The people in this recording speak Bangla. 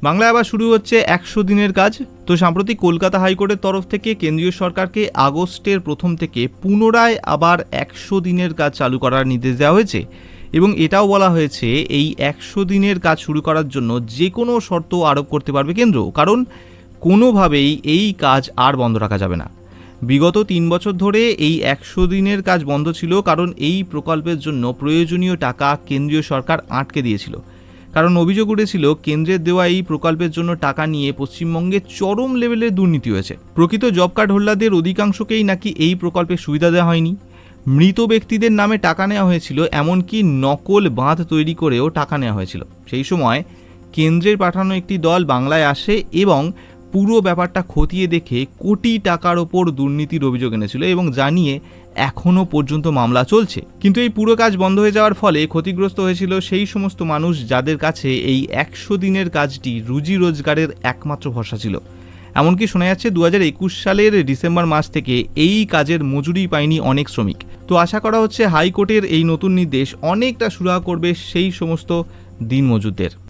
বাংলায় আবার শুরু হচ্ছে 100 দিনের কাজ। তো সম্প্রতি কলকাতা হাইকোর্টের তরফ থেকে কেন্দ্রীয় সরকারকে আগস্টের প্রথম থেকে পুনরায় আবার 100 দিনের কাজ চালু করার নির্দেশ দেওয়া হয়েছে এবং এটাও বলা হয়েছে এই 100 দিনের কাজ শুরু করার জন্য যে কোনো শর্ত আরোপ করতে পারবে কেন্দ্র, কারণ কোনোভাবেই এই কাজ আর বন্ধ রাখা যাবে না। বিগত 3 বছর ধরে এই 100 দিনের কাজ বন্ধ ছিল, কারণ এই প্রকল্পের জন্য প্রয়োজনীয় টাকা কেন্দ্রীয় সরকার আটকে দিয়েছিল। কারণ অভিযোগ উঠেছিল কেন্দ্রের দেওয়া এই প্রকল্পের জন্য টাকা নিয়ে পশ্চিমবঙ্গে চরম লেভেলের দুর্নীতি হয়েছে। প্রকৃত জব কার্ড হোল্ডারদের অধিকাংশকেই নাকি এই প্রকল্পের সুবিধা দেওয়া হয়নি, মৃত ব্যক্তিদের নামে টাকা নেওয়া হয়েছিল, এমনকি নকল বাঁধ তৈরি করেও টাকা নেওয়া হয়েছিল। সেই সময় কেন্দ্রের পাঠানো একটি দল বাংলায় আসে এবং পুরো ব্যাপারটা খতিয়ে দেখে কোটি টাকার ওপর দুর্নীতির অভিযোগ এনেছিল এবং জানিয়ে এখনও পর্যন্ত মামলা চলছে। কিন্তু এই পুরো কাজ বন্ধ হয়ে যাওয়ার ফলে ক্ষতিগ্রস্ত হয়েছিল সেই সমস্ত মানুষ যাদের কাছে এই 100 দিনের কাজটি রুজি রোজগারের একমাত্র ভরসা ছিল। এমনকি শোনা যাচ্ছে 2021 সালের ডিসেম্বর মাস থেকে এই কাজের মজুরি পায়নি অনেক শ্রমিক। তো আশা করা হচ্ছে হাইকোর্টের এই নতুন নির্দেশ অনেকটা সুরাহা করবে সেই সমস্ত দিনমজুরদের।